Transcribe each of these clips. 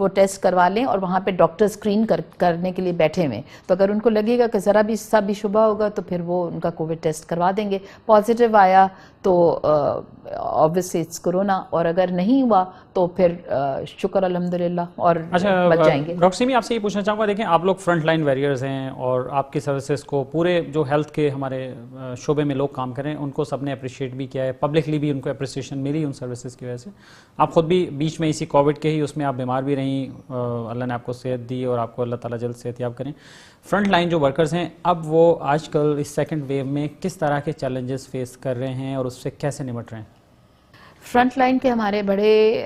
وہ ٹیسٹ کروا لیں, اور وہاں پہ ڈاکٹر اسکرین کرنے کے لیے بیٹھے ہوئے, تو اگر ان کو لگے گا کہ ذرا بھی سا بھی شبہ ہوگا تو پھر وہ ان کا کووڈ ٹیسٹ کروا دیں گے. پازیٹیو آیا تو obviously اٹس کرونا, اور اگر نہیں ہوا تو پھر شکر الحمدللہ اور بچ جائیں گے. ڈاکٹر سیمی آپ سے یہ پوچھنا چاہوں گا, دیکھیں آپ لوگ فرنٹ لائن ویریئرز ہیں اور آپ کی سروسز کو پورے جو ہیلتھ کے ہمارے شعبے میں لوگ کام کریں ان کو سب نے اپریشیٹ بھی کیا ہے, پبلکلی بھی ان کو اپریسیشن ملی ان سروسز کی وجہ سے. آپ خود بھی بیچ میں اسی کووڈ کے ہی اس میں آپ بیمار بھی رہیں, اللہ نے آپ کو صحت دی اور آپ کو اللہ تعالیٰ جلد صحت یاب کریں. فرنٹ لائن جو ورکرز ہیں اب وہ آج کل اس سیکنڈ ویو میں کس طرح کے چیلنجز فیس کر رہے ہیں اور اس سے کیسے نمٹ رہے ہیں؟ فرنٹ لائن کے ہمارے بڑے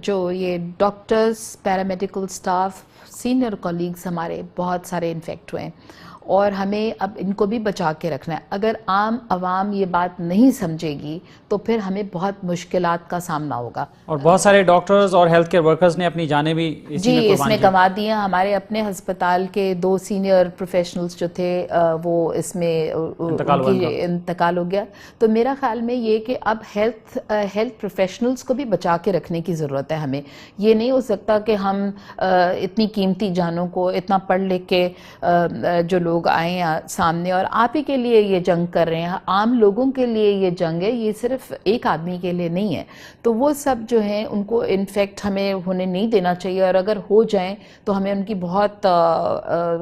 جو یہ doctors, paramedical staff, senior colleagues ہمارے بہت سارے انفیکٹ ہوئے ہیں, اور ہمیں اب ان کو بھی بچا کے رکھنا ہے. اگر عام عوام یہ بات نہیں سمجھے گی تو پھر ہمیں بہت مشکلات کا سامنا ہوگا. اور بہت سارے ڈاکٹرز اور ہیلتھ کیئر ورکرز نے اپنی جانیں بھی اس میں گنوا دی ہیں. ہمارے اپنے ہسپتال کے 2 سینئر پروفیشنلز جو تھے وہ اس میں انتقال ہو گیا. تو میرا خیال میں یہ کہ اب ہیلتھ پروفیشنلز کو بھی بچا کے رکھنے کی ضرورت ہے. ہمیں یہ نہیں ہو سکتا کہ ہم اتنی قیمتی جانوں کو, اتنا پڑھ لکھ کے جو لوگ آئے ہیں سامنے اور آپ ہی کے لیے یہ جنگ کر رہے ہیں, عام لوگوں کے لیے یہ جنگ ہے, یہ صرف ایک آدمی کے لیے نہیں ہے. تو وہ سب جو ہیں ان کو انفیکٹ ہمیں ہونے نہیں دینا چاہیے, اور اگر ہو جائیں تو ہمیں ان کی بہت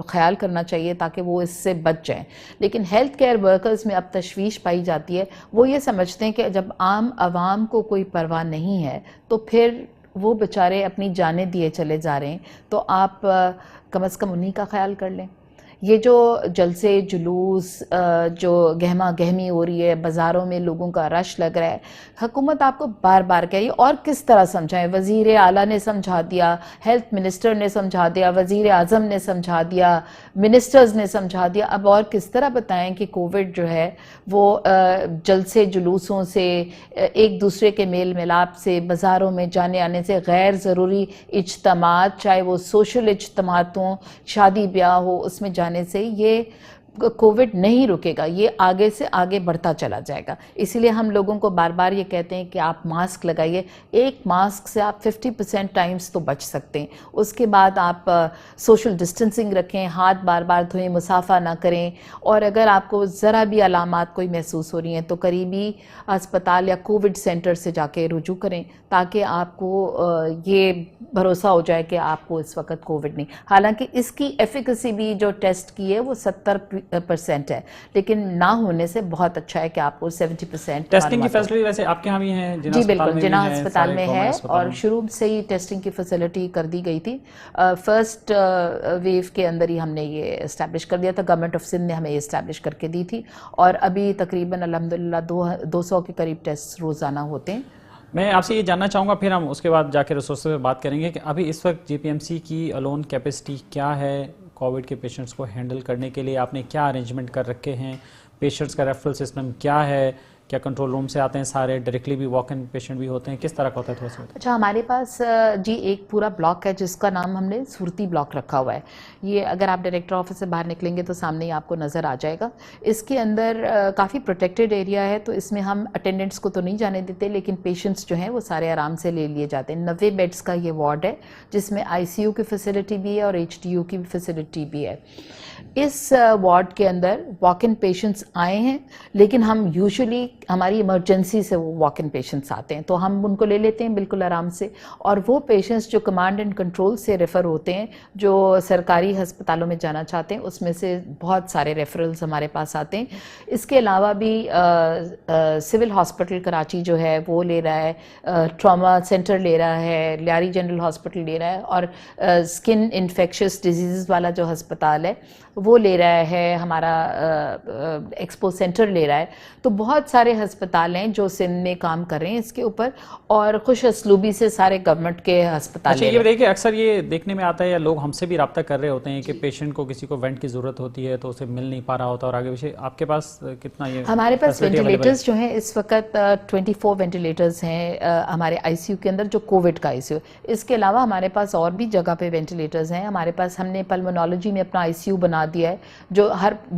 خیال کرنا چاہیے تاکہ وہ اس سے بچ جائیں. لیکن ہیلتھ کیئر ورکرز میں اب تشویش پائی جاتی ہے. وہ یہ سمجھتے ہیں کہ جب عام عوام کو کوئی پرواہ نہیں ہے تو پھر وہ بیچارے اپنی جانیں دیے چلے جا رہے ہیں, تو آپ کم از کم انہی کا خیال کر لیں. یہ جو جلسے جلوس, جو گہما گہمی ہو رہی ہے, بازاروں میں لوگوں کا رش لگ رہا ہے, حکومت آپ کو بار بار کہی اور کس طرح سمجھائیں. وزیر اعلیٰ نے سمجھا دیا, ہیلتھ منسٹر نے سمجھا دیا, وزیر اعظم نے سمجھا دیا, منسٹرز نے سمجھا دیا. اب اور کس طرح بتائیں کہ کووڈ جو ہے وہ جلسے جلوسوں سے, ایک دوسرے کے میل ملاپ سے, بازاروں میں جانے آنے سے, غیر ضروری اجتماعات چاہے وہ سوشل اجتماعات ہوں, شادی بیاہ ہو, اس میں جانے سے یہ کووڈ نہیں رکے گا, یہ آگے سے آگے بڑھتا چلا جائے گا. اسی لیے ہم لوگوں کو بار بار یہ کہتے ہیں کہ آپ ماسک لگائیے. ایک ماسک سے آپ 50% ٹائمز تو بچ سکتے ہیں. اس کے بعد آپ سوشل ڈسٹنسنگ رکھیں, ہاتھ بار بار دھوئیں, مصافحہ نہ کریں, اور اگر آپ کو ذرا بھی علامات کوئی محسوس ہو رہی ہیں تو قریبی ہسپتال یا کووڈ سینٹر سے جا کے رجوع کریں تاکہ آپ کو یہ بھروسہ ہو جائے کہ آپ کو اس وقت کووڈ نہیں. حالانکہ اس کی ایفیکسی بھی جو ٹیسٹ کی ہے وہ 70% ہے, لیکن نہ ہونے سے بہت اچھا ہے کہ آپ کو 70%. ٹیسٹنگ کی فیسلٹی ویسے آپ کے ہاں بھی ہیں؟ جی بالکل, جناح ہسپتال میں ہے, اور شروع سے ہی ٹیسٹنگ کی فیسلٹی کر دی گئی تھی. فرسٹ ویو کے اندر ہی ہم نے یہ اسٹیبلش کر دیا تھا, گورنمنٹ آف سندھ نے ہمیں یہ اسٹیبلش کر کے دی تھی, اور ابھی تقریباً الحمدللہ 200 کے قریب ٹیسٹ روزانہ ہوتے ہیں. میں آپ سے یہ جاننا چاہوں گا, پھر ہم اس کے بعد جا کے ریسورسز پہ بات کریں گے, کہ ابھی اس وقت جی پی ایم سی کی الون کیپیسٹی کیا ہے کووڈ کے پیشنٹس کو ہینڈل کرنے کے لیے. آپ نے کیا ارینجمنٹ کر رکھے ہیں, پیشنٹس کا ریفرل سسٹم کیا ہے, کیا کنٹرول روم سے آتے ہیں سارے, ڈائریکٹلی بھی واک ان پیشنٹ بھی ہوتے ہیں, کس طرح کا ہوتا ہے تھوڑا سا؟ اچھا, ہمارے پاس جی ایک پورا بلاک ہے جس کا نام ہم نے صورتی بلاک رکھا ہوا ہے. یہ اگر آپ ڈائریکٹر آفس سے باہر نکلیں گے تو سامنے ہی آپ کو نظر آ جائے گا. اس کے اندر کافی پروٹیکٹڈ ایریا ہے, تو اس میں ہم اٹینڈنٹس کو تو نہیں جانے دیتے, لیکن پیشنٹس جو ہیں وہ سارے آرام سے لے لیے جاتے ہیں. 90 بیڈس کا یہ وارڈ ہے جس میں آئی سی یو کی فیسلٹی بھی ہے اور ایچ ڈی یو کی بھی فیسلٹی بھی ہے. اس وارڈ کے اندر واک ان پیشنٹس آئے ہیں, لیکن ہم یوزلی ہماری ایمرجنسی سے وہ واک ان پیشنٹس آتے ہیں تو ہم ان کو لے لیتے ہیں بالکل آرام سے. اور وہ پیشنٹس جو کمانڈ اینڈ کنٹرول سے ریفر ہوتے ہیں, جو سرکاری ہسپتالوں میں جانا چاہتے ہیں, اس میں سے بہت سارے ریفرلز ہمارے پاس آتے ہیں. اس کے علاوہ بھی سول ہاسپٹل کراچی جو ہے وہ لے رہا ہے, ٹراما سینٹر لے رہا ہے, لیاری جنرل ہاسپٹل لے رہا ہے, اور اسکن انفیکشس ڈیزیزز والا جو ہسپتال ہے وہ لے رہا ہے, ہمارا ایکسپو سینٹر لے رہا ہے. تو بہت سارے ہسپتال ہیں جو سندھ میں کام کر رہے ہیں اس کے اوپر, اور خوش اسلوبی سے سارے گورنمنٹ کے ہسپتال. اچھا, یہ دیکھیں اکثر یہ دیکھنے میں آتا ہے یا لوگ ہم سے بھی رابطہ کر رہے ہوتے ہیں کہ پیشنٹ کو کسی کو وینٹ کی ضرورت ہوتی ہے تو اسے مل نہیں پا رہا ہوتا, اور آگے پیچھے آپ کے پاس کتنا یہ ہمارے پاس وینٹیلیٹرز جو ہیں اس وقت 24 وینٹیلیٹرز ہیں ہمارے آئی سی یو کے اندر جو کووڈ کا آئی سی یو. اس کے علاوہ ہمارے پاس اور بھی جگہ پہ وینٹیلیٹرز ہیں. ہمارے پاس ہم نے پلمونالوجی میں اپنا آئی سی یو بنا دیا ہے, جو ہر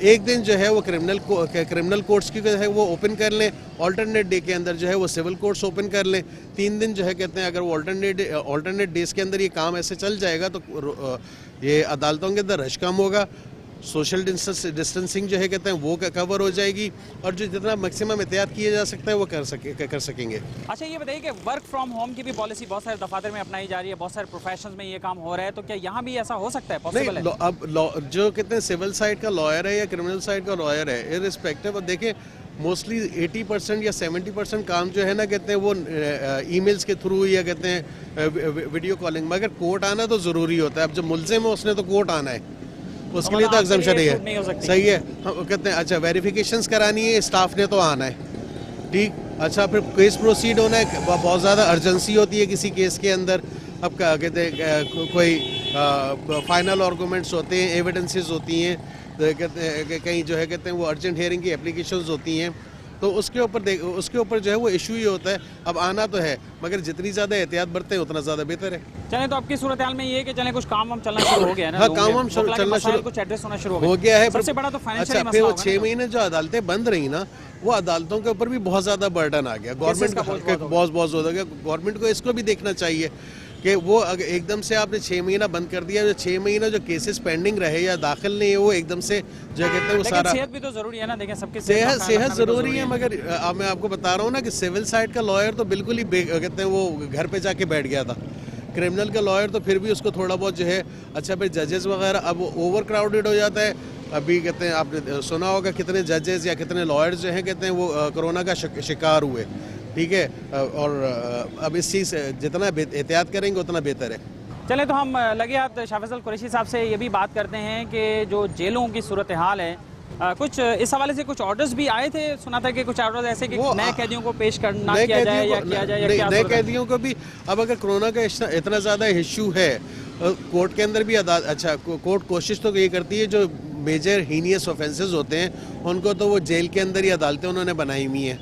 ایک دن جو ہے وہ کرمنل کورٹس کی جو ہے وہ اوپن کر لیں, آلٹرنیٹ ڈے کے اندر جو ہے وہ سول کورٹس اوپن کر لیں, 3 دن جو ہے کہتے ہیں اگر وہ آلٹرنیٹ ڈیز کے اندر یہ کام ایسے چل جائے گا تو یہ عدالتوں کے اندر رش کم ہوگا, سوشل ڈسٹنسنگ جو ہے کہتے ہیں وہ کور ہو جائے گی, اور جو جتنا میکسیمم احتیاط کیا جا سکتا ہے وہ کر سکیں گے. اچھا یہ بتائیے کہ ورک فرام ہوم کی بھی پالیسی بہت سارے دفاتر میں اپنائی جا رہی ہے, بہت سارے پروفیشنز میں یہ کام ہو رہا ہے, تو کیا یہاں بھی ایسا ہو سکتا ہے, پاسبل ہے؟ اب جو کہتے ہیں سول سائڈ کا لائر ہے یا کرمنل سائڈ کا لائر ہے, ارسپیکٹو دیکھیں موسٹلی 80% یا 70% کام جو ہے نا کہتے ہیں وہ ای میلز کے تھرو یا کہتے ہیں ویڈیو کالنگ, مگر کورٹ آنا تو ضروری ہوتا ہے. اب جو ملزم ہے اس نے تو کورٹ آنا ہے, اس کے لیے تو ایگزمپشن ہی ہے, صحیح ہے. ہم کہتے ہیں اچھا ویریفیکیشنز کرانی ہے, اسٹاف نے تو آنا ہے, ٹھیک. اچھا پھر کیس پروسیڈ ہونا ہے, بہت زیادہ ارجنسی ہوتی ہے کسی کیس کے اندر. اب کہتے ہیں کوئی فائنل آرگومنٹس ہوتے ہیں, ایویڈنسز ہوتی ہیں, کہتے ہیں کہیں جو ہے کہتے ہیں وہ ارجنٹ ہیئرنگ کی اپلیکیشنز ہوتی ہیں, تو اس کے اوپر جو ہے وہ ایشو ہی ہوتا ہے. اب آنا تو ہے مگر جتنی زیادہ احتیاط برتیں اتنا زیادہ بہتر ہے. چلیں تو اب کی صورتحال میں یہ ہے کہ چلیں کچھ کام چلنا شروع ہو گیا ہے نا, ہاں کام چلنا کچھ ایڈریس ہونا شروع ہو گیا ہے. سب سے بڑا تو فائنینشیل اچھا پھر وہ 6 مہینے جو عدالتیں بند رہی نا, وہ عدالتوں کے اوپر بھی بہت زیادہ برڈن آ گیا, گورنمنٹ کا بہت ہو گیا. گورنمنٹ کو اس کو بھی دیکھنا چاہیے کہ وہ ایک دم سے آپ نے 6 مہینہ بند کر دیا, جو 6 مہینہ جو کیسز پینڈنگ رہے یا داخل نہیں ہے وہ ایک دم سے جو کہتے ہیں وہ سارا, صحت بھی تو ضروری ہے نا, دیکھیں سب کی صحت ضروری ہے. مگر میں آپ کو بتا رہا ہوں نا کہ سول سائڈ کا لائر تو بالکل ہی کہتے ہیں وہ گھر پہ جا کے بیٹھ گیا تھا. کرمنل کا لائر تو پھر بھی اس کو تھوڑا بہت جو ہے اچھا پھر ججز وغیرہ اب اوور کراؤڈڈ ہو جاتا ہے. ابھی کہتے ہیں آپ نے سنا ہوگا کتنے ججز یا کتنے لائرز جو ہیں کہتے ہیں وہ کرونا کا شکار ہوئے, ٹھیک ہے. اور اب اس چیز سے جتنا احتیاط کریں گے اتنا بہتر ہے. چلیں تو ہم لگے ہاتھ شاہ فیصل قریشی صاحب سے یہ بھی بات کرتے ہیں کہ جو جیلوں کی صورتحال ہے, کچھ اس حوالے سے کچھ آرڈرز بھی آئے تھے, سنا تھا کہ کچھ آرڈرز ایسے کہ نئے قیدیوں کو پیش کرنا کیا جائے یا کیا جائے, یا کیا نئے قیدیوں کو بھی. اب اگر کرونا کا اتنا زیادہ ایشو ہے کورٹ کے اندر بھی اچھا کورٹ کوشش تو یہ کرتی ہے جو میجر ہینیس آفینسز ہوتے ہیں ان کو تو وہ جیل کے اندر ہی عدالتیں انہوں نے بنائی ہوئی ہیں,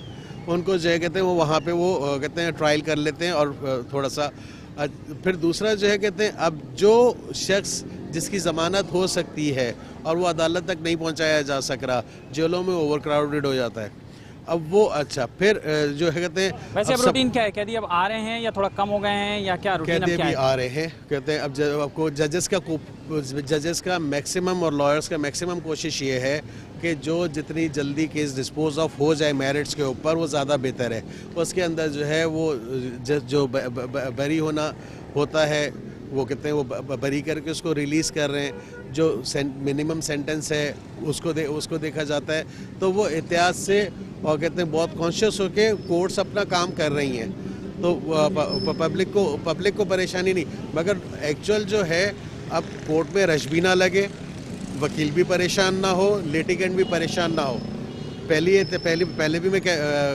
ان کو جو ہے کہتے ہیں وہ وہاں پہ وہ کہتے ہیں ٹرائل کر لیتے ہیں. اور تھوڑا سا پھر دوسرا جو ہے کہتے ہیں اب جو شخص جس کی ضمانت ہو سکتی ہے اور وہ عدالت تک نہیں پہنچایا جا سک رہا, جیلوں میں اوور کراؤڈڈ ہو جاتا ہے. اب وہ اچھا پھر جو ہے کہتے ہیں ویسے اب روٹین کیا ہے, قیدی اب آ رہے ہیں یا تھوڑا کم ہو گئے ہیں یا کیا روٹین قیدی بھی آ رہے ہیں کہتے ہیں. اب آپ کو ججز کا میکسیمم اور لائرز کا میکسیمم کوشش یہ ہے کہ جو جتنی جلدی کیس ڈسپوز آف ہو جائے میرٹس کے اوپر وہ زیادہ بہتر ہے. اس کے اندر جو ہے وہ جو بری ہونا ہوتا ہے وہ کہتے ہیں وہ بری کر کے اس کو ریلیز کر رہے ہیں, جو منیمم سینٹنس ہے اس کو دیکھا جاتا ہے. تو وہ احتیاط سے اور کہتے ہیں بہت کانشیس ہو کے کورٹس اپنا کام کر رہی ہیں, تو پبلک کو پریشانی نہیں. مگر ایکچوئل جو ہے اب کورٹ میں رش بھی نہ لگے, وکیل بھی پریشان نہ ہو, لیٹیگنٹ بھی پریشان نہ ہو. پہلے بھی میں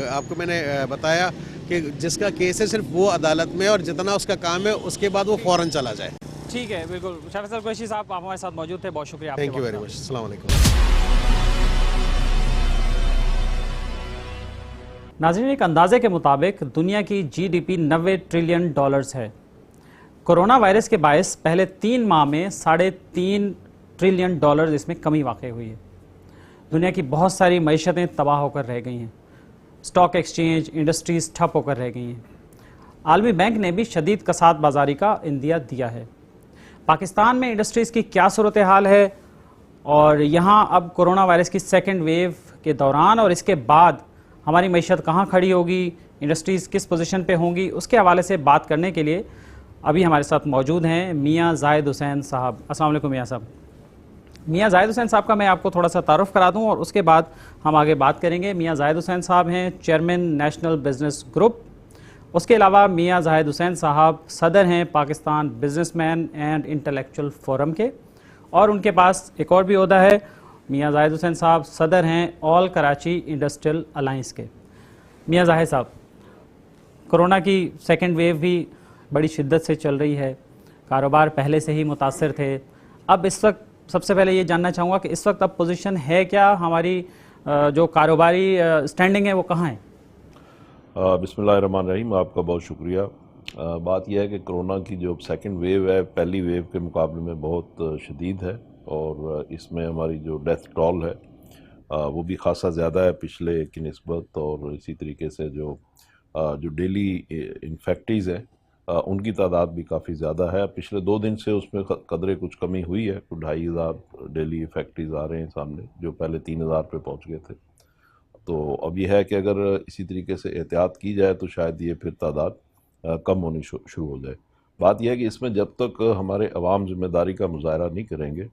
آپ کو میں نے بتایا کہ جس کا کیس ہے صرف وہ عدالت میں اور جتنا اس کا کام ہے اس کے بعد وہ فوراً چلا جائے. ٹھیک ہے, بالکل. شاہ فیصل قریشی صاحب آپ ہمارے ساتھ موجود تھے, بہت شکریہ. Thank you very much. السلام علیکم. ناظرین, ایک اندازے کے مطابق دنیا کی جی ڈی پی $90 ٹریلین ہے. کرونا وائرس کے باعث پہلے 3 ماہ میں $3.5 ٹریلین اس میں کمی واقع ہوئی ہے. دنیا کی بہت ساری معیشتیں تباہ ہو کر رہ گئی ہیں, اسٹاک ایکسچینج انڈسٹریز ٹھپ ہو کر رہ گئی ہیں. عالمی بینک نے بھی شدید کساد بازاری کا اندیا دیا ہے. پاکستان میں انڈسٹریز کی کیا صورتحال ہے, اور یہاں اب کرونا وائرس کی سیکنڈ ویو کے دوران اور اس کے بعد ہماری معیشت کہاں کھڑی ہوگی, انڈسٹریز کس پوزیشن پہ ہوں گی, اس کے حوالے سے بات کرنے کے لیے ابھی ہمارے ساتھ موجود ہیں میاں زاہد حسین صاحب. السلام علیکم میاں صاحب. میاں زاہد حسین صاحب کا میں آپ کو تھوڑا سا تعارف کرا دوں اور اس کے بعد ہم آگے بات کریں گے. میاں زاہد حسین صاحب ہیں چیئرمین نیشنل بزنس گروپ. اس کے علاوہ میاں زاہد حسین صاحب صدر ہیں Pakistan business man and intellectual forum کے, اور ان کے پاس ایک اور بھی عہدہ ہے. میاں زاہد حسین صاحب صدر ہیں آل کراچی انڈسٹریل الائنس کے. میاں زاہد صاحب, کرونا کی سیکنڈ ویو بھی بڑی شدت سے چل رہی ہے, کاروبار پہلے سے ہی متاثر تھے. اب اس وقت سب سے پہلے یہ جاننا چاہوں گا کہ اس وقت اب پوزیشن ہے کیا, ہماری جو کاروباری سٹینڈنگ ہے وہ کہاں ہے؟ بسم اللہ الرحمن الرحیم. آپ کا بہت شکریہ. بات یہ ہے کہ کرونا کی جو سیکنڈ ویو ہے پہلی ویو کے مقابلے میں بہت شدید ہے، اور اس میں ہماری جو ڈیتھ ٹول ہے وہ بھی خاصا زیادہ ہے پچھلے کی نسبت، اور اسی طریقے سے جو ڈیلی انفیکٹیز ہیں ان کی تعداد بھی کافی زیادہ ہے۔ پچھلے 2 دن سے اس میں قدرے کچھ کمی ہوئی ہے، 2,500 ڈیلی انفیکٹیز آ رہے ہیں سامنے، جو پہلے 3,000 پہ پہنچ گئے تھے۔ تو اب یہ ہے کہ اگر اسی طریقے سے احتیاط کی جائے تو شاید یہ پھر تعداد کم ہونی شروع ہو جائے۔ بات یہ ہے کہ اس میں جب تک ہمارے عوام ذمہ داری کا مظاہرہ نہیں کریں گے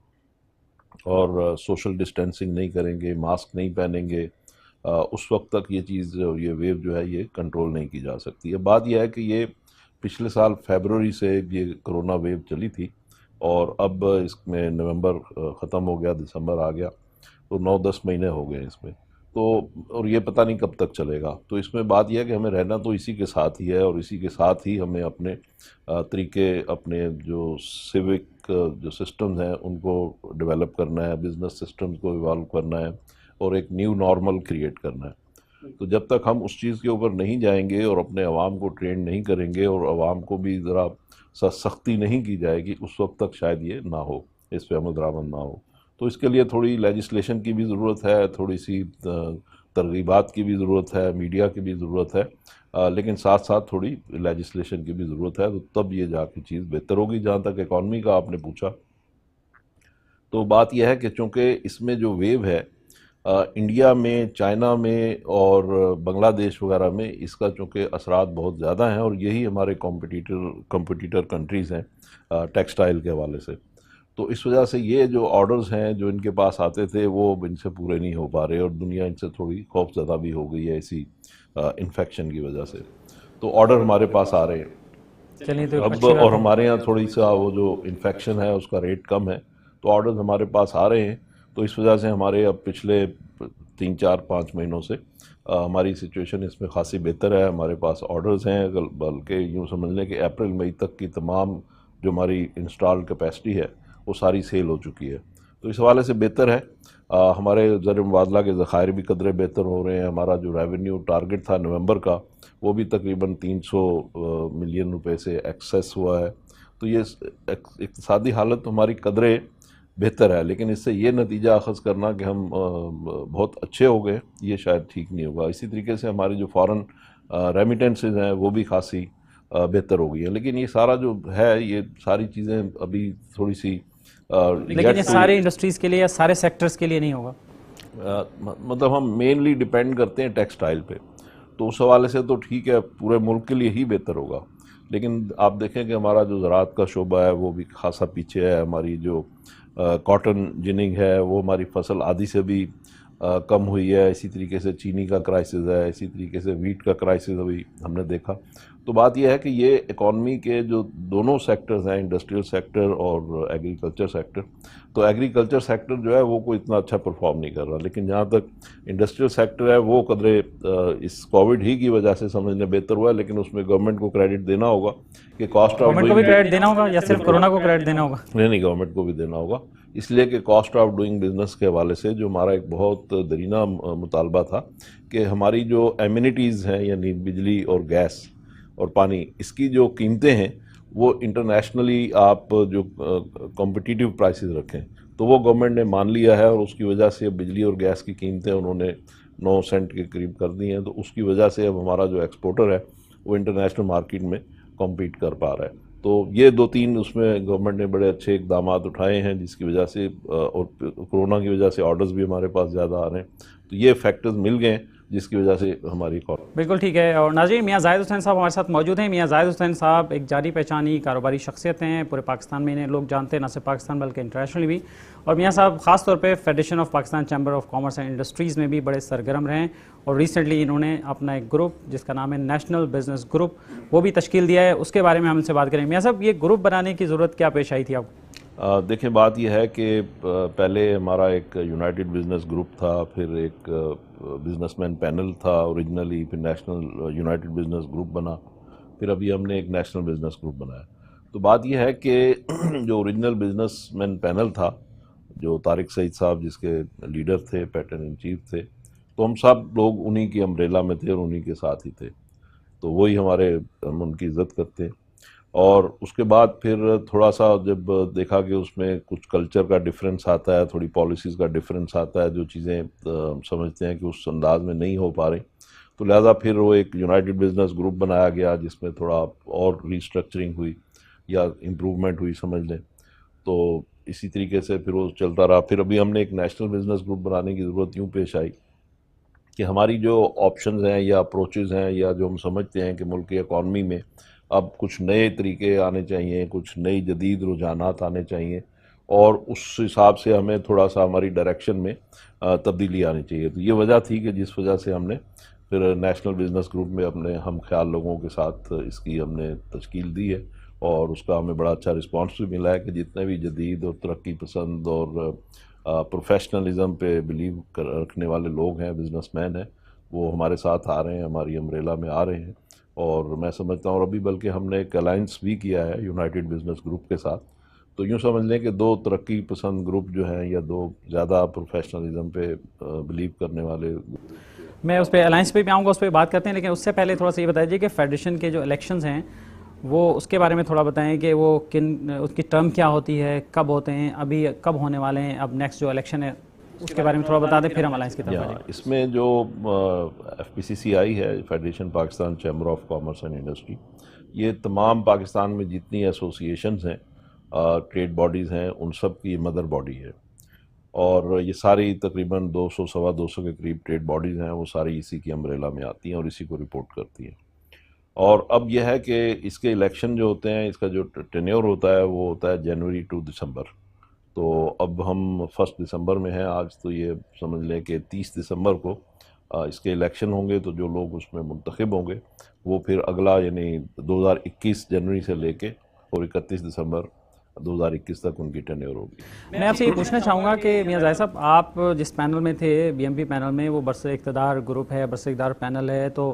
اور سوشل ڈسٹینسنگ نہیں کریں گے، ماسک نہیں پہنیں گے، اس وقت تک یہ چیز یہ ویو جو ہے یہ کنٹرول نہیں کی جا سکتی ہے۔ بات یہ ہے کہ یہ پچھلے سال فیبروری سے یہ کرونا ویو چلی تھی، اور اب اس میں نومبر ختم ہو گیا، دسمبر آ گیا، تو 9-10 مہینے ہو گئے اس میں، تو اور یہ پتہ نہیں کب تک چلے گا۔ تو اس میں بات یہ ہے کہ ہمیں رہنا تو اسی کے ساتھ ہی ہے، اور اسی کے ساتھ ہی ہمیں اپنے طریقے، اپنے جو سیوک جو سسٹمز ہیں ان کو ڈیولپ کرنا ہے، بزنس سسٹمز کو ایوالو کرنا ہے، اور ایک نیو نارمل کریٹ کرنا ہے۔ تو جب تک ہم اس چیز کے اوپر نہیں جائیں گے اور اپنے عوام کو ٹرین نہیں کریں گے اور عوام کو بھی ذرا سختی نہیں کی جائے گی، اس وقت تک شاید یہ نہ ہو، اس پہ عمل درآمد نہ ہو۔ تو اس کے لیے تھوڑی لیجسلیشن کی بھی ضرورت ہے، تھوڑی سی ترغیبات کی بھی ضرورت ہے، میڈیا کی بھی ضرورت ہے، لیکن ساتھ ساتھ تھوڑی لیجسلیشن کی بھی ضرورت ہے، تو تب یہ جا کے چیز بہتر ہوگی۔ جہاں تک اکانومی کا آپ نے پوچھا، تو بات یہ ہے کہ چونکہ اس میں جو ویو ہے انڈیا میں، چائنا میں اور بنگلہ دیش وغیرہ میں اس کا چونکہ اثرات بہت زیادہ ہیں، اور یہی ہمارے کمپٹیٹر کنٹریز ہیں ٹیکسٹائل کے حوالے سے، تو اس وجہ سے یہ جو آرڈرز ہیں جو ان کے پاس آتے تھے وہ ان سے پورے نہیں ہو پا رہے، اور دنیا ان سے تھوڑی خوف زدہ بھی ہو گئی ہے اسی انفیکشن کی وجہ سے۔ تو آرڈر ہمارے پاس آ رہے ہیں چلیے تو اب، اور ہمارے یہاں تھوڑی سا وہ جو انفیکشن ہے اس کا ریٹ کم ہے، تو آرڈرز ہمارے پاس آ رہے ہیں۔ تو اس وجہ سے ہمارے اب پچھلے 3-4-5 مہینوں سے ہماری سچویشن اس میں خاصی بہتر ہے، ہمارے پاس آرڈرز ہیں، بلکہ یوں سمجھ لیں کہ اپریل مئی تک کی تمام جو ہماری انسٹال کیپیسٹی ہے وہ ساری سیل ہو چکی ہے، تو اس حوالے سے بہتر ہے۔ ہمارے زر مبادلہ کے ذخائر بھی قدرے بہتر ہو رہے ہیں، ہمارا جو ریونیو ٹارگٹ تھا نومبر کا وہ بھی تقریباً 300 ملین روپے سے ایکسیس ہوا ہے، تو یہ اقتصادی حالت ہماری قدرے بہتر ہے، لیکن اس سے یہ نتیجہ اخذ کرنا کہ ہم بہت اچھے ہو گئے، یہ شاید ٹھیک نہیں ہوگا۔ اسی طریقے سے ہماری جو فارن ریمیٹنسز ہیں وہ بھی خاصی بہتر ہو گئی ہیں، لیکن یہ سارا جو ہے یہ ساری چیزیں ابھی تھوڑی سی لیکن یہ سارے انڈسٹریز کے لیے یا سارے سیکٹرز کے لیے نہیں ہوگا، مطلب ہم مینلی ڈیپینڈ کرتے ہیں ٹیکسٹائل پہ، تو اس حوالے سے تو ٹھیک ہے، پورے ملک کے لیے ہی بہتر ہوگا، لیکن آپ دیکھیں کہ ہمارا جو زراعت کا شعبہ ہے وہ بھی خاصا پیچھے ہے، ہماری جو کاٹن جننگ ہے وہ ہماری فصل آدھی سے بھی کم ہوئی ہے، اسی طریقے سے چینی کا کرائسس ہے، اسی طریقے سے ویٹ کا کرائسس ابھی ہم نے دیکھا۔ تو بات یہ ہے کہ یہ اکانومی کے جو دونوں سیکٹرز ہیں، انڈسٹریل سیکٹر اور ایگریکلچر سیکٹر، تو ایگریکلچر سیکٹر جو ہے وہ کوئی اتنا اچھا پرفارم نہیں کر رہا، لیکن جہاں تک انڈسٹریل سیکٹر ہے وہ قدرے اس کووڈ ہی کی وجہ سے سمجھنے بہتر ہوا ہے، لیکن اس میں گورنمنٹ کو کریڈٹ دینا ہوگا کہ کاسٹ آف گورنمنٹ کو بھی کریڈٹ دینا ہوگا یا صرف کورونا کو کریڈٹ دینا ہوگا؟ نہیں، گورنمنٹ کو بھی دینا ہوگا، اس لیے کہ کاسٹ آف ڈوئنگ بزنس کے حوالے سے جو ہمارا ایک بہت درینہ مطالبہ تھا کہ ہماری جو ایمینٹیز ہیں یعنی بجلی اور گیس اور پانی، اس کی جو قیمتیں ہیں وہ انٹرنیشنلی آپ جو کمپٹیٹیو پرائسز رکھیں، تو وہ گورنمنٹ نے مان لیا ہے، اور اس کی وجہ سے بجلی اور گیس کی قیمتیں انہوں نے 9 سینٹ کے قریب کر دی ہیں، تو اس کی وجہ سے اب ہمارا جو ایکسپورٹر ہے وہ انٹرنیشنل مارکیٹ میں کمپیٹ کر پا رہا ہے۔ تو یہ 2-3 اس میں گورنمنٹ نے بڑے اچھے اقدامات اٹھائے ہیں، جس کی وجہ سے اور کرونا کی وجہ سے آرڈرز بھی ہمارے پاس زیادہ آ رہے ہیں، تو یہ فیکٹرز مل گئے ہیں جس کی وجہ سے ہماری بالکل ٹھیک ہے۔ اور ناظرین، میاں زاہد حسین صاحب ہمارے ساتھ موجود ہیں۔ میاں زاہد حسین صاحب ایک جانی پہچانی کاروباری شخصیت ہیں، پورے پاکستان میں انہیں لوگ جانتے ہیں، نہ صرف پاکستان بلکہ انٹرنیشنلی بھی، اور میاں صاحب خاص طور پہ federation of Pakistan chamber of commerce and industries میں بھی بڑے سرگرم رہے ہیں، اور ریسنٹلی انہوں نے اپنا ایک گروپ جس کا نام ہے نیشنل بزنس گروپ وہ بھی تشکیل دیا ہے، اس کے بارے میں ہم ان سے بات کریں۔ میاں صاحب، یہ گروپ بنانے کی ضرورت کیا پیش آئی تھی آپ کو؟ دیکھیں، بات یہ ہے کہ پہلے ہمارا ایک یونائٹڈ بزنس گروپ تھا، پھر ایک بزنس مین پینل تھا اوریجنلی، پھر نیشنل یونائٹڈ بزنس گروپ بنا، پھر ابھی ہم نے ایک نیشنل بزنس گروپ بنایا۔ تو بات یہ ہے کہ جو اوریجنل بزنس مین پینل تھا، جو طارق سعید صاحب جس کے لیڈر تھے، پیٹرن ان چیف تھے، تو ہم سب لوگ انہی کی امبریلا میں تھے اور انہی کے ساتھ ہی تھے۔ تو وہی ہم ان کی عزت کرتے ہیں. اور اس کے بعد پھر تھوڑا سا جب دیکھا کہ اس میں کچھ کلچر کا ڈفرینس آتا ہے, تھوڑی پالیسیز کا ڈفرینس آتا ہے, جو چیزیں سمجھتے ہیں کہ اس انداز میں نہیں ہو پا رہی, تو لہٰذا پھر وہ ایک یونائٹڈ بزنس گروپ بنایا گیا جس میں تھوڑا اور ریسٹرکچرنگ ہوئی یا امپروومنٹ ہوئی سمجھ لیں. تو اسی طریقے سے پھر وہ چلتا رہا. پھر ابھی ہم نے ایک نیشنل بزنس گروپ بنانے کی ضرورت یوں پیش آئی کہ ہماری جو آپشنز ہیں یا اپروچز ہیں یا جو ہم سمجھتے ہیں کہ ملک کی اکانومی میں اب کچھ نئے طریقے آنے چاہیے, کچھ نئی جدید رجحانات آنے چاہیے, اور اس حساب سے ہمیں تھوڑا سا ہماری ڈائریکشن میں تبدیلی آنی چاہیے. تو یہ وجہ تھی کہ جس وجہ سے ہم نے پھر نیشنل بزنس گروپ میں اپنے ہم خیال لوگوں کے ساتھ اس کی ہم نے تشکیل دی ہے, اور اس کا ہمیں بڑا اچھا رسپانس بھی ملا ہے کہ جتنے بھی جدید اور ترقی پسند اور پروفیشنلزم پہ بلیو رکھنے والے لوگ ہیں, بزنس مین ہیں, وہ ہمارے ساتھ آ رہے ہیں, ہماری امبریلا میں آ رہے ہیں. اور میں سمجھتا ہوں, اور ابھی بلکہ ہم نے ایک الائنس بھی کیا ہے یونائٹڈ بزنس گروپ کے ساتھ. تو یوں سمجھ لیں کہ دو ترقی پسند گروپ جو ہیں یا دو زیادہ پروفیشنلزم پہ بلیو کرنے والے. میں اس پہ الائنس پہ بھی آؤں گا, اس پہ بات کرتے ہیں, لیکن اس سے پہلے تھوڑا سا یہ بتائیے کہ فیڈریشن کے جو الیکشنز ہیں وہ اس کے بارے میں تھوڑا بتائیں کہ وہ اس کی ٹرم کیا ہوتی ہے, کب ہوتے ہیں, ابھی کب ہونے والے ہیں, اب نیکسٹ جو الیکشن ہے اس کے بارے میں تھوڑا بتا دیں, پھر ہم الائنس کی طرف آئیں گے. اس میں جو FPCCI ہے, federation Pakistan chamber of commerce and industry, یہ تمام پاکستان میں جتنی ایسوسیشنز ہیں, ٹریڈ باڈیز ہیں, ان سب کی مدر باڈی ہے. اور یہ ساری تقریباً 200 سوا 200 کے قریب ٹریڈ باڈیز ہیں, وہ ساری اسی کی امبریلا میں آتی ہیں اور اسی کو رپورٹ کرتی ہیں. اور اب یہ ہے کہ اس کے الیکشن جو ہوتے ہیں, اس کا جو ٹینیور ہوتا ہے وہ ہوتا ہے جنوری ٹو دسمبر. تو اب ہم 1 دسمبر میں ہیں آج, تو یہ سمجھ لیں کہ 30 دسمبر کو اس کے الیکشن ہوں گے. تو جو لوگ اس میں منتخب ہوں گے وہ پھر اگلا یعنی 2021 جنوری سے لے کے اور 31 دسمبر 2021 تک ان کی ٹینیور ہوگی. میں آپ سے یہ پوچھنا چاہوں گا کہ میاں زاہد صاحب, آپ جس پینل میں تھے, BMP پینل میں, وہ برسر اقتدار گروپ ہے, برسر اقتدار پینل ہے, تو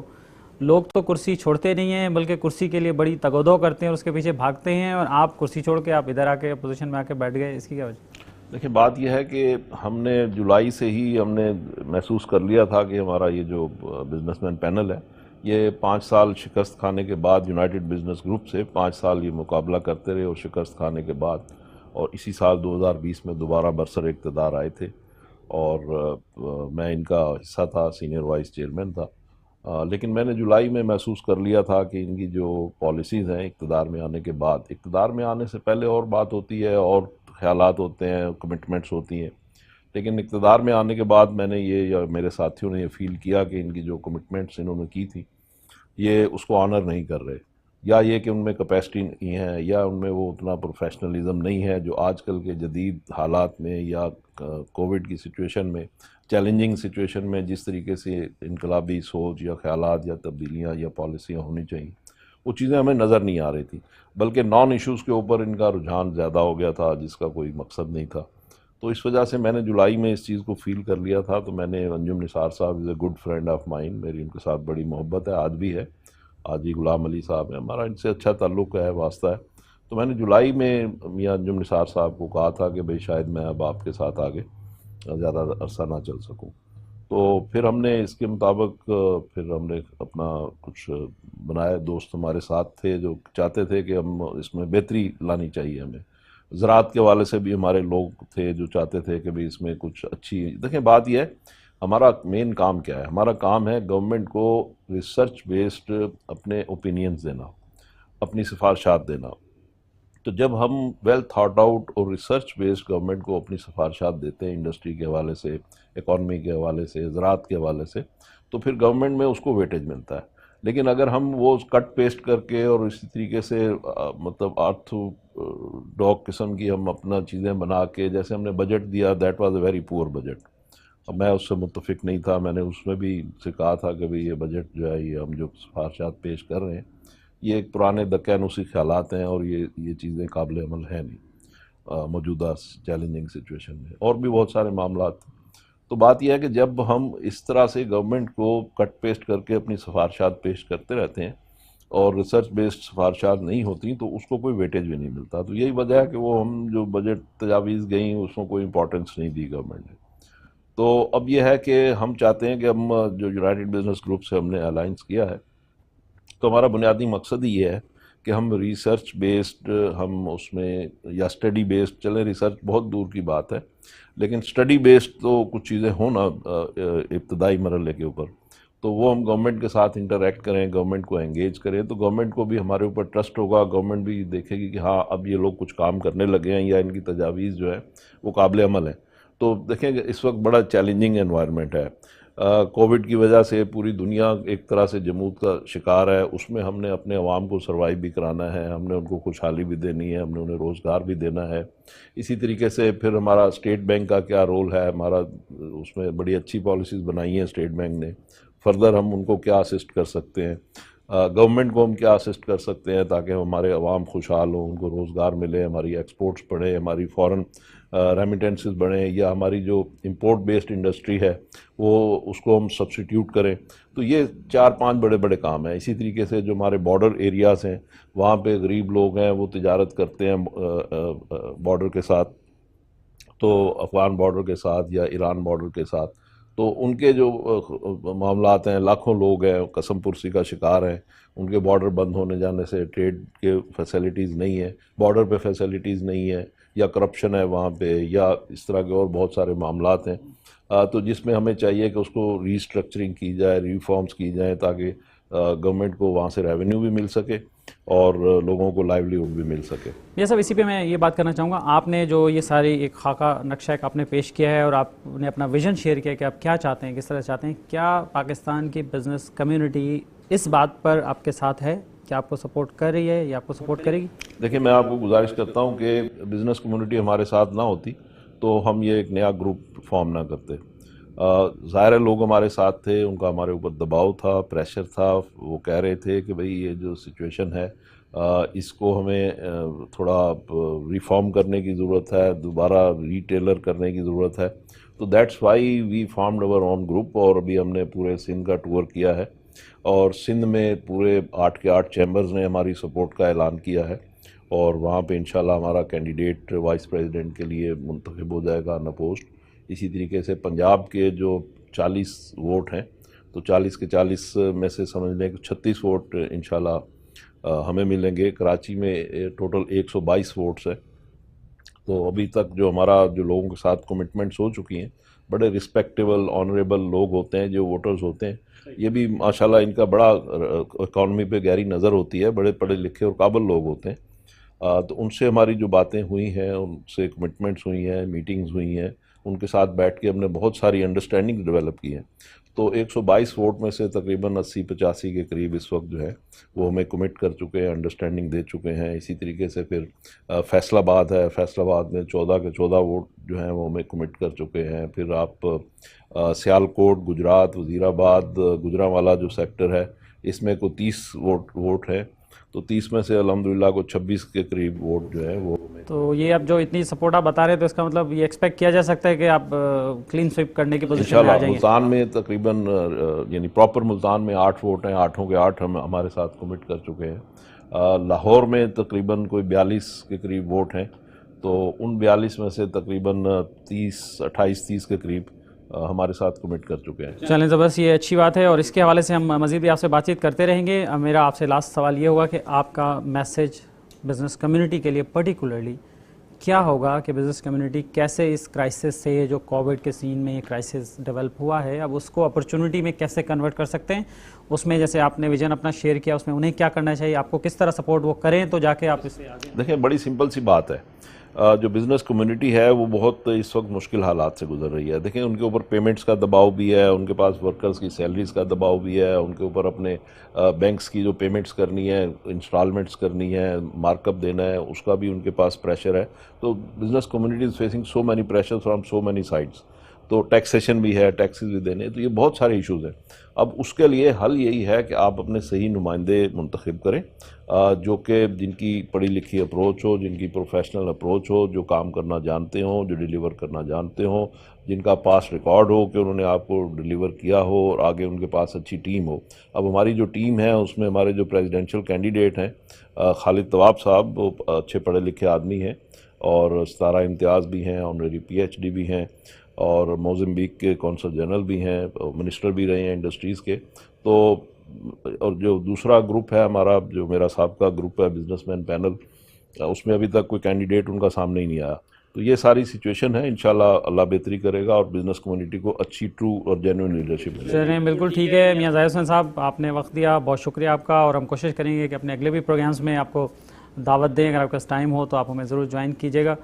لوگ تو کرسی چھوڑتے نہیں ہیں بلکہ کرسی کے لیے بڑی تگ و دو کرتے ہیں اور اس کے پیچھے بھاگتے ہیں, اور آپ کرسی چھوڑ کے آپ ادھر آ کے اپوزیشن میں آ کے بیٹھ گئے, اس کی کیا وجہ؟ دیکھیں, بات یہ ہے کہ ہم نے جولائی سے ہی ہم نے محسوس کر لیا تھا کہ ہمارا یہ جو بزنس مین پینل ہے, یہ 5 سال شکست کھانے کے بعد یونائٹڈ بزنس گروپ سے 5 سال یہ مقابلہ کرتے رہے, اور شکست کھانے کے بعد اور اسی سال 2020 میں دوبارہ برسر اقتدار آئے تھے, اور میں ان کا حصہ تھا, سینئر وائس چیئرمین تھا. لیکن میں نے جولائی میں محسوس کر لیا تھا کہ ان کی جو پالیسیز ہیں اقتدار میں آنے کے بعد, اقتدار میں آنے سے پہلے اور بات ہوتی ہے, اور خیالات ہوتے ہیں, کمٹمنٹس ہوتی ہیں, لیکن اقتدار میں آنے کے بعد میں نے یہ یا میرے ساتھیوں نے یہ فیل کیا کہ ان کی جو کمٹمنٹس انہوں نے کی تھی یہ اس کو آنر نہیں کر رہے, یا یہ کہ ان میں کیپیسٹی نہیں ہے, یا ان میں وہ اتنا پروفیشنلزم نہیں ہے جو آج کل کے جدید حالات میں یا کووڈ کی سچویشن میں, چیلنجنگ سچویشن میں جس طریقے سے انقلابی سوچ یا خیالات یا تبدیلیاں یا پالیسیاں ہونی چاہیے, وہ چیزیں ہمیں نظر نہیں آ رہی تھی, بلکہ نان ایشوز کے اوپر ان کا رجحان زیادہ ہو گیا تھا جس کا کوئی مقصد نہیں تھا. تو اس وجہ سے میں نے جولائی میں اس چیز کو فیل کر لیا تھا. تو میں نے انجم نثار صاحب is a good friend of mine, میری ان کے ساتھ بڑی محبت ہے, آج بھی ہے, آج ہی غلام علی صاحب ہیں, ہمارا ان سے اچھا تعلق ہے, واسطہ ہے. تو میں نے جولائی میں میاں انجم نثار صاحب کو کہا تھا کہ بھئی شاید میں اب آپ کے ساتھ آگے زیادہ عرصہ نہ چل سکوں. تو پھر ہم نے اس کے مطابق پھر ہم نے اپنا کچھ بنایا, دوست ہمارے ساتھ تھے جو چاہتے تھے کہ ہم اس میں بہتری لانی چاہیے ہمیں, زراعت کے حوالے سے بھی ہمارے لوگ تھے جو چاہتے تھے کہ بھئی اس میں کچھ اچھی. دیکھیں, بات یہ ہے, ہمارا مین کام کیا ہے, ہمارا کام ہے گورنمنٹ کو ریسرچ بیسڈ اپنے اوپینینز دینا, اپنی سفارشات دینا. تو جب ہم ویل تھاٹ آؤٹ اور ریسرچ بیسڈ گورنمنٹ کو اپنی سفارشات دیتے ہیں انڈسٹری کے حوالے سے, اکانومی کے حوالے سے, زراعت کے حوالے سے, تو پھر گورنمنٹ میں اس کو ویٹیج ملتا ہے. لیکن اگر ہم وہ کٹ پیسٹ کر کے اور اسی طریقے سے مطلب آرتھو ڈاگ قسم کی ہم اپنا چیزیں بنا کے, جیسے ہم نے بجٹ دیا, that was a very poor budget. اب میں اس سے متفق نہیں تھا, میں نے اس میں بھی سے کہا تھا کہ بھئی یہ بجٹ جو ہے, یہ ہم جو سفارشات پیش کر رہے ہیں یہ ایک پرانے دقیانوسی خیالات ہیں, اور یہ چیزیں قابل عمل ہیں نہیں موجودہ چیلنجنگ سچویشن میں, اور بھی بہت سارے معاملات. تو بات یہ ہے کہ جب ہم اس طرح سے گورنمنٹ کو کٹ پیسٹ کر کے اپنی سفارشات پیش کرتے رہتے ہیں اور ریسرچ بیسڈ سفارشات نہیں ہوتی, تو اس کو کوئی ویٹیج بھی نہیں ملتا. تو یہی وجہ ہے کہ وہ ہم جو بجٹ تجاویز گئیں اس کو کوئی امپورٹنس نہیں دی گورنمنٹ نے. تو اب یہ ہے کہ ہم چاہتے ہیں کہ ہم جو یونائٹڈ بزنس گروپ سے ہم نے الائنس کیا ہے, تو ہمارا بنیادی مقصد ہی یہ ہے کہ ہم ریسرچ بیسڈ ہم اس میں یا اسٹڈی بیسڈ چلیں، ریسرچ بہت دور کی بات ہے، لیکن اسٹڈی بیسڈ تو کچھ چیزیں ہوں نا ابتدائی مرحلے کے اوپر، تو وہ ہم گورنمنٹ کے ساتھ انٹریکٹ کریں، گورنمنٹ کو انگیج کریں، تو گورنمنٹ کو بھی ہمارے اوپر ٹرسٹ ہوگا، گورنمنٹ بھی دیکھے گی کہ ہاں اب یہ لوگ کچھ کام کرنے لگے ہیں یا ان کی تجاویز جو ہے وہ قابل عمل ہیں۔ تو دیکھیں کہ اس وقت بڑا چیلنجنگ انوائرمنٹ ہے، کووڈ کی وجہ سے پوری دنیا ایک طرح سے جمود کا شکار ہے، اس میں ہم نے اپنے عوام کو سروائیو بھی کرانا ہے، ہم نے ان کو خوشحالی بھی دینی ہے، ہم نے انہیں روزگار بھی دینا ہے۔ اسی طریقے سے پھر ہمارا اسٹیٹ بینک کا کیا رول ہے، ہمارا اس میں بڑی اچھی پالیسیز بنائی ہیں اسٹیٹ بینک نے، فردر ہم ان کو کیا اسسٹ کر سکتے ہیں، گورنمنٹ کو ہم کیا اسسٹ کر سکتے ہیں تاکہ ہمارے عوام خوشحال ہوں، ان کو روزگار ملے، ہماری ایکسپورٹس بڑھیں، ہماری فورن ریمیٹنسز بڑھیں، یا ہماری جو امپورٹ بیسڈ انڈسٹری ہے وہ اس کو ہم سبسٹیٹیوٹ کریں۔ تو یہ 4-5 بڑے بڑے کام ہیں۔ اسی طریقے سے جو ہمارے بارڈر ایریاز ہیں وہاں پہ غریب لوگ ہیں، وہ تجارت کرتے ہیں بارڈر کے ساتھ، تو افغان بارڈر کے ساتھ یا ایران بارڈر کے ساتھ، تو ان کے جو معاملات ہیں، لاکھوں لوگ ہیں قسم پرسی کا شکار ہیں، ان کے بارڈر بند ہونے جانے سے ٹریڈ کے فیسلٹیز نہیں ہیں، بارڈر پہ فیسلٹیز نہیں ہیں، یا کرپشن ہے وہاں پہ، یا اس طرح کے اور بہت سارے معاملات ہیں، تو جس میں ہمیں چاہیے کہ اس کو ری اسٹرکچرنگ کی جائے، ریفارمز کی جائیں تاکہ گورنمنٹ کو وہاں سے ریونیو بھی مل سکے اور لوگوں کو لائیولیہوڈ بھی مل سکے۔ یہ سب اسی پہ میں یہ بات کرنا چاہوں گا، آپ نے جو یہ ساری ایک خاکہ نقشہ ایک آپ نے پیش کیا ہے اور آپ نے اپنا ویژن شیئر کیا کہ آپ کیا چاہتے ہیں، کس طرح چاہتے ہیں، کیا پاکستان کی بزنس کمیونٹی اس بات پر آپ کے ساتھ ہے کہ آپ کو سپورٹ کر رہی ہے یا آپ کو سپورٹ کرے گی؟ دیکھیں میں آپ کو گزارش کرتا ہوں کہ بزنس کمیونٹی ہمارے ساتھ نہ ہوتی تو ہم یہ ایک نیا گروپ فارم نہ کرتے۔ ظاہر ہے لوگ ہمارے ساتھ تھے، ان کا ہمارے اوپر دباؤ تھا، پریشر تھا، وہ کہہ رہے تھے کہ بھئی یہ جو سچویشن ہے اس کو ہمیں تھوڑا ریفارم کرنے کی ضرورت ہے، دوبارہ ریٹیلر کرنے کی ضرورت ہے، تو that's why we formed our own group, اور ابھی ہم نے پورے سندھ کا ٹور کیا ہے، اور سندھ میں پورے 8 کے 8 چیمبرز نے ہماری سپورٹ کا اعلان کیا ہے، اور وہاں پہ انشاءاللہ ہمارا کینڈیڈیٹ وائس پریزیڈنٹ کے لیے منتخب ہو جائے گا آن پوسٹ۔ اسی طریقے سے پنجاب کے جو 40 ووٹ ہیں تو 40 کے 40 میں سے سمجھ لیں کہ 36 ووٹ انشاءاللہ ہمیں ملیں گے۔ کراچی میں ٹوٹل 122 ووٹس ہیں، تو ابھی تک جو ہمارا جو لوگوں کے ساتھ کمٹمنٹس ہو چکی ہیں، بڑے رسپیکٹیبل آنریبل لوگ ہوتے ہیں جو ووٹرز ہوتے ہیں، یہ بھی ماشاءاللہ ان کا بڑا اکانومی پہ گہری نظر ہوتی ہے، بڑے پڑھے لکھے اور قابل لوگ ہوتے ہیں، تو ان سے ہماری جو باتیں ہوئی ہیں، ان سے کمٹمنٹس ہوئی ہیں، میٹنگز ہوئی ہیں، ان کے ساتھ بیٹھ کے ہم نے بہت ساری انڈرسٹینڈنگ ڈیولپ کی ہیں، تو 122 ووٹ میں سے تقریباً 80-85 کے قریب اس وقت جو ہے وہ ہمیں کمٹ کر چکے ہیں، انڈرسٹینڈنگ دے چکے ہیں۔ اسی طریقے سے پھر فیصل آباد ہے، فیصل آباد میں 14 کے 14 ووٹ جو ہیں وہ ہمیں کمٹ کر چکے ہیں۔ پھر آپ سیالکوٹ، گجرات، وزیر آباد، گجرانوالا جو سیکٹر ہے اس میں کوئی 30 ووٹ ہیں، تو 30 میں سے الحمدللہ کو 26 کے قریب ووٹ جو ہے وہ۔ تو یہ اب جو اتنی سپورٹ آپ بتا رہے تو اس کا مطلب یہ ایکسپیکٹ کیا جا سکتا ہے کہ آپ کلین سویپ کرنے کی پوزیشن میں آ انشاءاللہ جائیں گے؟ ملتان میں تقریباً یعنی پراپر ملتان میں 8 ووٹ ہیں، 8 کے 8 ہم ہمارے ساتھ کمٹ کر چکے ہیں۔ لاہور میں تقریباً کوئی 42 کے قریب ووٹ ہیں، تو ان 42 میں سے تقریباً 28-30 کے قریب ہمارے ساتھ کمٹ کر چکے ہیں۔ چلیں زبردست، یہ اچھی بات ہے، اور اس کے حوالے سے ہم مزید بھی آپ سے بات چیت کرتے رہیں گے۔ میرا آپ سے لاسٹ سوال یہ ہوگا کہ آپ کا میسج بزنس کمیونٹی کے لیے پرٹیکولرلی کیا ہوگا کہ بزنس کمیونٹی کیسے اس کرائسس سے، جو کووڈ کے سین میں یہ کرائسس ڈیولپ ہوا ہے، اب اس کو اپرچونٹی میں کیسے کنورٹ کر سکتے ہیں؟ اس میں جیسے آپ نے ویژن اپنا شیئر کیا، اس میں انہیں کیا کرنا چاہیے، آپ کو کس طرح سپورٹ وہ کریں تو جا کے آپ اسے آگے؟ دیکھیں بڑی سمپل سی بات ہے، جو بزنس کمیونٹی ہے وہ بہت اس وقت مشکل حالات سے گزر رہی ہے۔ دیکھیں ان کے اوپر پیمنٹس کا دباؤ بھی ہے، ان کے پاس ورکرز کی سیلریز کا دباؤ بھی ہے، ان کے اوپر اپنے بینکس کی جو پیمنٹس کرنی ہے، انسٹالمنٹس کرنی ہے، مارک اپ دینا ہے، اس کا بھی ان کے پاس پریشر ہے۔ تو business community is facing so many pressure from so many sides, تو ٹیکسیشن بھی ہے، ٹیکسز بھی دینے، تو یہ بہت سارے ایشوز ہیں۔ اب اس کے لیے حل یہی ہے کہ آپ اپنے صحیح نمائندے منتخب کریں، جو کہ جن کی پڑھی لکھی اپروچ ہو، جن کی پروفیشنل اپروچ ہو، جو کام کرنا جانتے ہوں، جو ڈیلیور کرنا جانتے ہوں، جن کا پاس ریکارڈ ہو کہ انہوں نے آپ کو ڈیلیور کیا ہو، اور آگے ان کے پاس اچھی ٹیم ہو۔ اب ہماری جو ٹیم ہے اس میں ہمارے جو پریزیڈنشل کینڈیڈیٹ ہیں خالد طواب صاحب، وہ اچھے پڑھے لکھے آدمی ہیں، اور ستارہ امتیاز بھی ہیں، آنریری PhD بھی ہیں، اور موزمبیق کے کونسل جنرل بھی ہیں، منسٹر بھی رہے ہیں انڈسٹریز کے۔ تو اور جو دوسرا گروپ ہے ہمارا، جو میرا سابقہ گروپ ہے بزنس مین پینل، اس میں ابھی تک کوئی کینڈیڈیٹ ان کا سامنے ہی نہیں آیا. تو یہ ساری سچویشن ہے. انشاءاللہ اللہ بہتری کرے گا اور بزنس کمیونٹی کو اچھی ٹرو اور جینوئن لیڈرشپ ملے گی. چلیں بالکل ٹھیک ہے. میاں زاہد حسین صاحب آپ نے وقت دیا، بہت شکریہ آپ کا، اور ہم کوشش کریں گے کہ اپنے اگلے بھی پروگرامز میں آپ کو دعوت دیں. اگر آپ کے پاس ٹائم ہو تو آپ ہمیں ضرور جوائن کیجیے گا.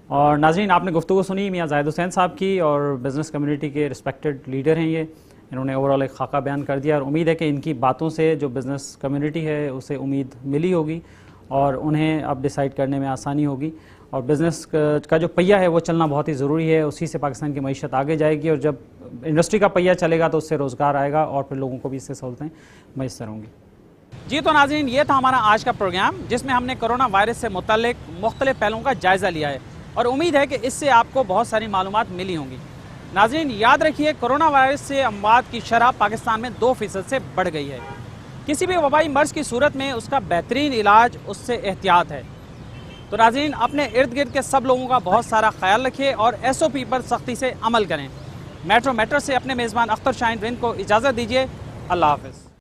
اور ناظرین، آپ نے گفتگو سنی میاں زاہد حسین صاحب کی، اور بزنس کمیونٹی کے رسپیکٹڈ لیڈر ہیں یہ. انہوں نے اوورال ایک خاکہ بیان کر دیا، اور امید ہے کہ ان کی باتوں سے جو بزنس کمیونٹی ہے اسے امید ملی ہوگی اور انہیں اب ڈیسائیڈ کرنے میں آسانی ہوگی. اور بزنس کا جو پہیہ ہے وہ چلنا بہت ہی ضروری ہے، اسی سے پاکستان کی معیشت آگے جائے گی، اور جب انڈسٹری کا پہیہ چلے گا تو اس سے روزگار آئے گا اور پھر لوگوں کو بھی اس سے سہولتیں میسر ہوں گی. جی تو ناظرین، یہ تھا ہمارا آج کا پروگرام، جس میں ہم نے کرونا وائرس سے متعلق مختلف پہلوؤں کا جائزہ لیا ہے، اور امید ہے کہ اس سے آپ کو بہت ساری معلومات ملی ہوں گی. ناظرین یاد رکھیے، کرونا وائرس سے اموات کی شرح پاکستان میں 2% سے بڑھ گئی ہے. کسی بھی وبائی مرض کی صورت میں اس کا بہترین علاج اس سے احتیاط ہے. تو ناظرین، اپنے ارد گرد کے سب لوگوں کا بہت سارا خیال رکھیے اور SOP پر سختی سے عمل کریں. میٹرو میٹر سے اپنے میزبان اختر شاہین رند کو اجازت دیجیے. اللہ حافظ.